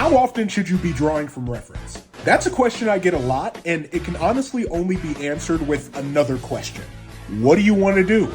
How often should you be drawing from reference? That's a question I get a lot, and it can honestly only be answered with another question. What do you want to do?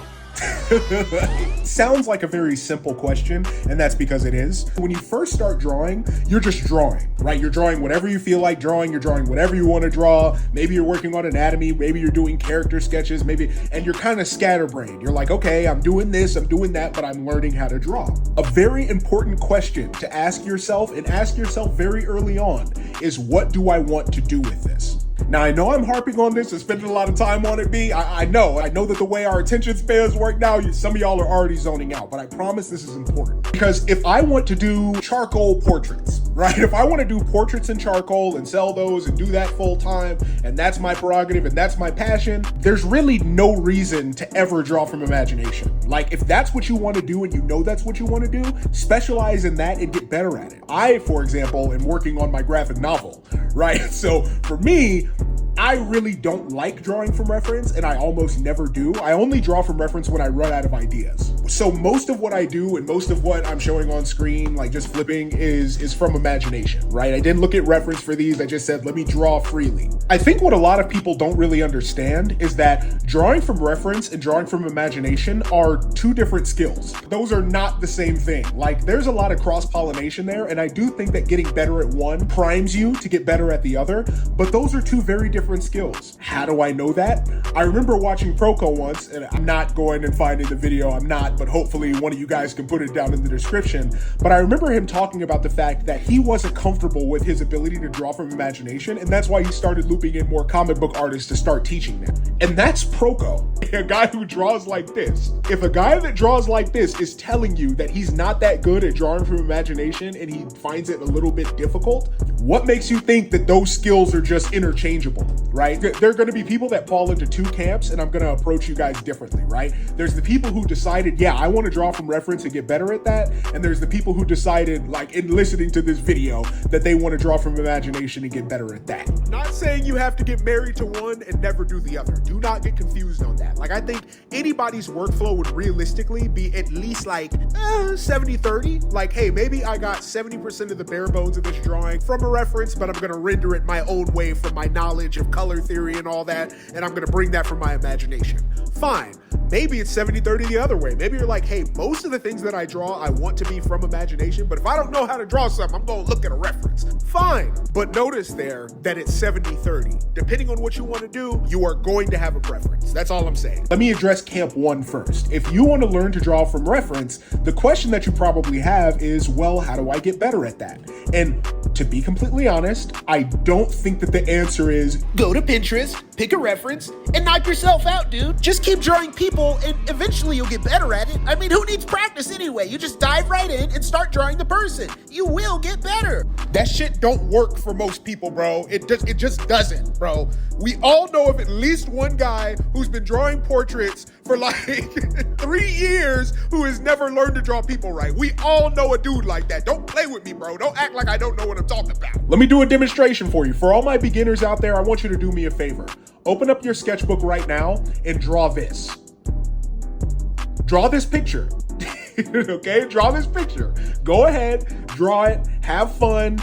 Sounds like a very simple question, and that's because it is. When you first start drawing, you're just drawing, right? You're drawing whatever you feel like drawing, you're drawing whatever you want to draw. Maybe you're working on anatomy, maybe you're doing character sketches, and you're kind of scatterbrained. You're like, okay, I'm doing this, I'm doing that, but I'm learning how to draw. A very important question to ask yourself, and ask yourself very early on, is what do I want to do with this? Now, I know I'm harping on this and spending a lot of time on it, B. I know that the way our attention spans work now, some of y'all are already zoning out, but I promise this is important. Because if I want to do charcoal portraits, right? If I want to do portraits in charcoal and sell those and do that full time, and that's my prerogative and that's my passion, there's really no reason to ever draw from imagination. Like, if that's what you want to do and you know that's what you want to do, specialize in that and get better at it. I, for example, am working on my graphic novel, right? So for me, I really don't like drawing from reference, and I almost never do. I only draw from reference when I run out of ideas. So most of what I do and most of what I'm showing on screen, like just flipping, is from imagination, right? I didn't look at reference for these. I just said, let me draw freely. I think what a lot of people don't really understand is that drawing from reference and drawing from imagination are two different skills. Those are not the same thing. Like, there's a lot of cross-pollination there, and I do think that getting better at one primes you to get better at the other, but those are two very different skills. How do I know that? I remember watching Proco once, and I'm not going and finding the video, but hopefully one of you guys can put it down in the description. But I remember him talking about the fact that he wasn't comfortable with his ability to draw from imagination, and that's why he started looping in more comic book artists to start teaching them. And that's Proco, a guy who draws like this. If a guy that draws like this is telling you that he's not that good at drawing from imagination and he finds it a little bit difficult, what makes you think that those skills are just interchangeable, right? There are going to be people that fall into two camps, and I'm going to approach you guys differently, right? There's the people who decided, yeah, I want to draw from reference and get better at that. And there's the people who decided, like in listening to this video, that they want to draw from imagination and get better at that. Not saying you have to get married to one and never do the other. Do not get confused on that. Like, I think anybody's workflow would realistically be at least like 70-30. Like, hey, maybe I got 70% of the bare bones of this drawing from a reference, but I'm going to render it my own way from my knowledge of color theory and all that, and I'm going to bring that from my imagination. Fine. Maybe it's 70-30 the other way. Maybe you're like, hey, most of the things that I draw, I want to be from imagination, but if I don't know how to draw something, I'm going to look at a reference. Fine. But notice there that it's 70-30. Depending on what you want to do, you are going to have a preference. That's all I'm saying. Let me address camp one first. If you want to learn to draw from reference, the question that you probably have is, well, how do I get better at that? And to be completely honest, I don't think that the answer is go to Pinterest, pick a reference, and knock yourself out, dude. Just keep drawing people, and eventually you'll get better at it. I mean, who needs practice anyway? You just dive right in and start drawing the person. You will get better. That shit don't work for most people, bro. It just doesn't, bro. We all know of at least one guy who's been drawing portraits for like 3 years who has never learned to draw people right. We all know a dude like that. Don't play with me, bro. Don't act like I don't know what I'm talking about. Let me do a demonstration for you. For all my beginners out there, I want you to do me a favor. Open up your sketchbook right now and draw this. Draw this picture. Okay, draw this picture. Go ahead, draw it, have fun,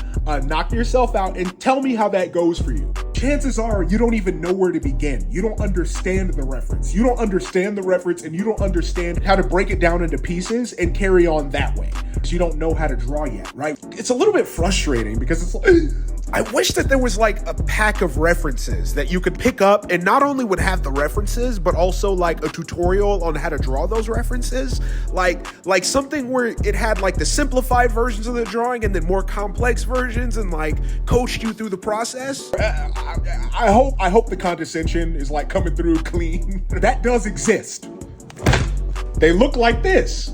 knock yourself out, and tell me how that goes for you. Chances are you don't even know where to begin. You don't understand the reference. You don't understand the reference, and you don't understand how to break it down into pieces and carry on that way. You don't know how to draw yet, right? It's a little bit frustrating because it's like, I wish that there was like a pack of references that you could pick up and not only would have the references, but also like a tutorial on how to draw those references. Like something where it had like the simplified versions of the drawing and then more complex versions and like coached you through the process. I hope the condescension is like coming through clean. That does exist. They look like this.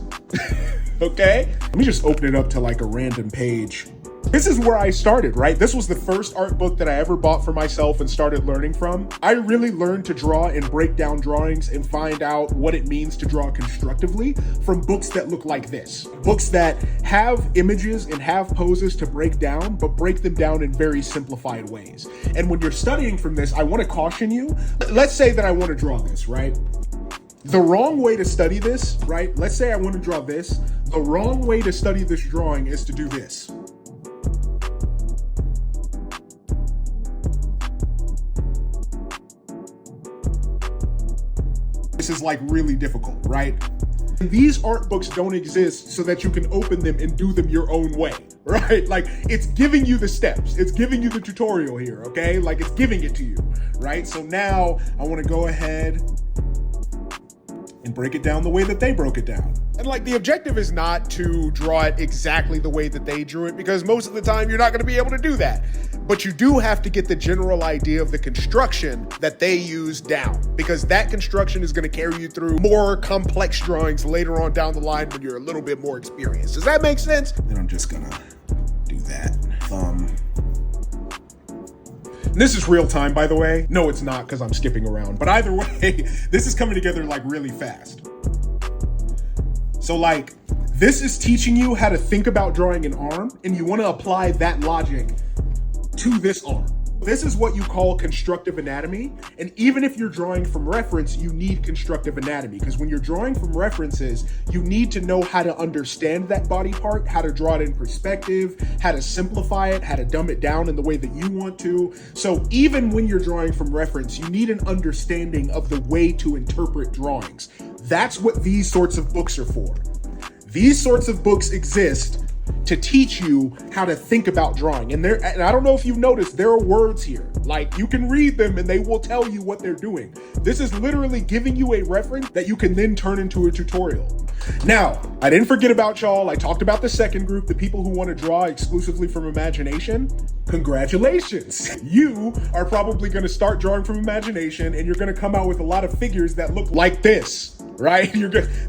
Okay? Let me just open it up to like a random page. This is where I started, right? This was the first art book that I ever bought for myself and started learning from. I really learned to draw and break down drawings and find out what it means to draw constructively from books that look like this. Books that have images and have poses to break down, but break them down in very simplified ways. And when you're studying from this, I want to caution you. Let's say that I want to draw this, right? The wrong way to study this, right? Let's say I want to draw this. The wrong way to study this drawing is to do this. is like really difficult, right? These art books don't exist so that you can open them and do them your own way, right? Like, it's giving you the steps. It's giving you the tutorial here, okay? Like, it's giving it to you, right? So now I want to go ahead and break it down the way that they broke it down. And like, the objective is not to draw it exactly the way that they drew it, because most of the time you're not going to be able to do that. But you do have to get the general idea of the construction that they use down, because that construction is going to carry you through more complex drawings later on down the line when you're a little bit more experienced. Does that make sense? Then I'm just going to do that. This is real time, by the way. No, it's not, because I'm skipping around. But either way, this is coming together like really fast. So like, this is teaching you how to think about drawing an arm, and you want to apply that logic to this arm. This is what you call constructive anatomy. And even if you're drawing from reference, you need constructive anatomy, because when you're drawing from references, you need to know how to understand that body part, how to draw it in perspective, how to simplify it, how to dumb it down in the way that you want to. So even when you're drawing from reference, you need an understanding of the way to interpret drawings. That's what these sorts of books are for. These sorts of books exist to teach you how to think about drawing. And I don't know if you've noticed, there are words here. Like, you can read them and they will tell you what they're doing. This is literally giving you a reference that you can then turn into a tutorial. Now, I didn't forget about y'all. I talked about the second group, the people who want to draw exclusively from imagination. Congratulations. You are probably going to start drawing from imagination, and you're going to come out with a lot of figures that look like this. Right?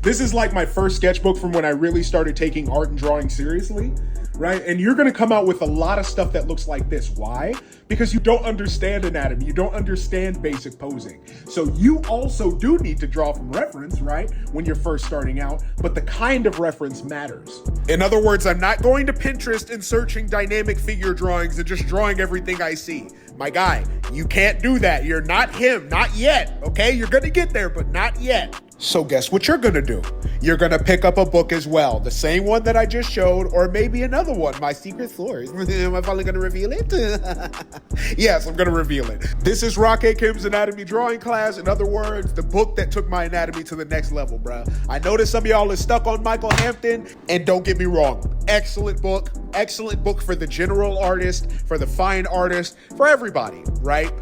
This is like my first sketchbook from when I really started taking art and drawing seriously, right? And you're gonna come out with a lot of stuff that looks like this. Why? Because you don't understand anatomy, you don't understand basic posing. So you also do need to draw from reference, right? When you're first starting out, but the kind of reference matters. In other words, I'm not going to Pinterest and searching dynamic figure drawings and just drawing everything I see. My guy, you can't do that. You're not him, not yet, okay? You're gonna get there, but not yet. So guess what you're gonna do? You're gonna pick up a book as well. The same one that I just showed, or maybe another one, My Secret Source. Am I finally gonna reveal it? Yes, I'm gonna reveal it. This is Rockhe Kim's anatomy drawing class. In other words, the book that took my anatomy to the next level, bruh. I know that some of y'all are stuck on Michael Hampton, and don't get me wrong, excellent book for the general artist, for the fine artist, for everybody, right?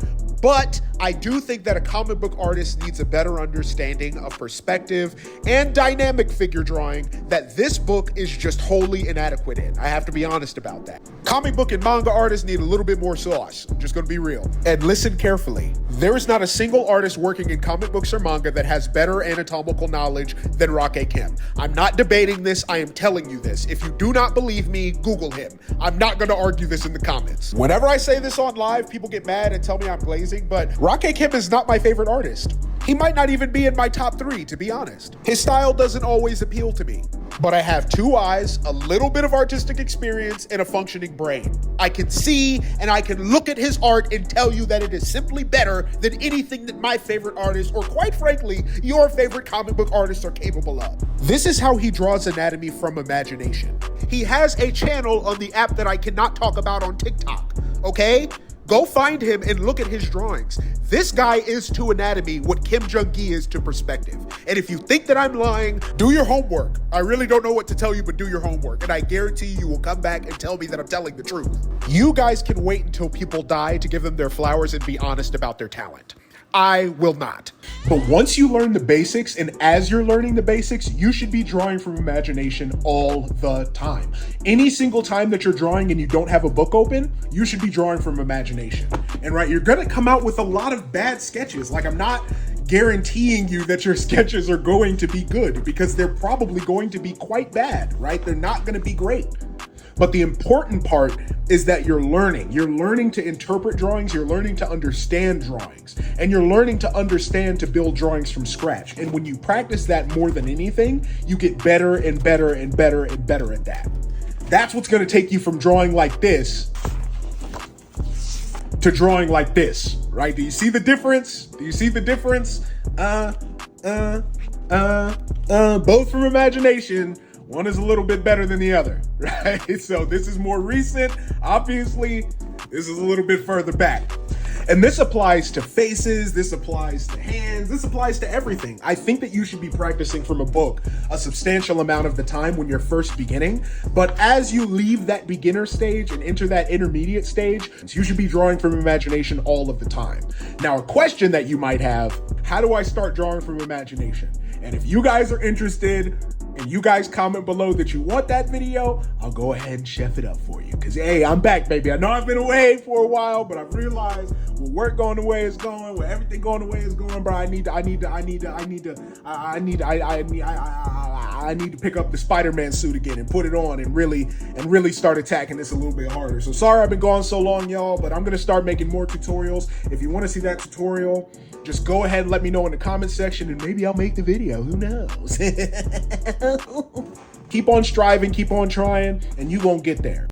But I do think that a comic book artist needs a better understanding of perspective and dynamic figure drawing that this book is just wholly inadequate in. I have to be honest about that. Comic book and manga artists need a little bit more sauce. I'm just gonna be real. And listen carefully. There is not a single artist working in comic books or manga that has better anatomical knowledge than Rockhe Kim. I'm not debating this, I am telling you this. If you do not believe me, Google him. I'm not gonna argue this in the comments. Whenever I say this on live, people get mad and tell me I'm glazing, but Rockhe Kim is not my favorite artist. He might not even be in my top 3, to be honest. His style doesn't always appeal to me, but I have 2 eyes, a little bit of artistic experience, and a functioning brain. I can see and I can look at his art and tell you that it is simply better than anything that my favorite artist, or quite frankly, your favorite comic book artists are capable of. This is how he draws anatomy from imagination. He has a channel on the app that I cannot talk about on TikTok, okay? Go find him and look at his drawings. This guy is to anatomy what Kim Jung-gi is to perspective. And if you think that I'm lying, do your homework. I really don't know what to tell you, but do your homework. And I guarantee you will come back and tell me that I'm telling the truth. You guys can wait until people die to give them their flowers and be honest about their talent. I will not. But once you learn the basics, and as you're learning the basics, you should be drawing from imagination all the time. Any single time that you're drawing and you don't have a book open, you should be drawing from imagination. And right, you're gonna come out with a lot of bad sketches. Like, I'm not guaranteeing you that your sketches are going to be good, because they're probably going to be quite bad, right? They're not gonna be great. But the important part is that you're learning. You're learning to interpret drawings, you're learning to understand drawings, and you're learning to understand to build drawings from scratch. And when you practice that more than anything, you get better and better and better and better at that. That's what's gonna take you from drawing like this to drawing like this, right? Do you see the difference? Do you see the difference? Both from imagination. One is a little bit better than the other, right? So this is more recent. Obviously, this is a little bit further back. And this applies to faces, this applies to hands, this applies to everything. I think that you should be practicing from a book a substantial amount of the time when you're first beginning, but as you leave that beginner stage and enter that intermediate stage, you should be drawing from imagination all of the time. Now, a question that you might have, how do I start drawing from imagination? And if you guys are interested, and you guys comment below that you want that video, I'll go ahead and chef it up for you. Cause hey, I'm back, baby. I know I've been away for a while, but I've realized with work going the way it's going, with everything going the way it's going, bro, I need to pick up the Spider-Man suit again and put it on and really start attacking this a little bit harder. So sorry I've been gone so long, y'all, but I'm gonna start making more tutorials. If you want to see that tutorial, just go ahead and let me know in the comment section and maybe I'll make the video. Who knows? Keep on striving, keep on trying, and you gonna get there.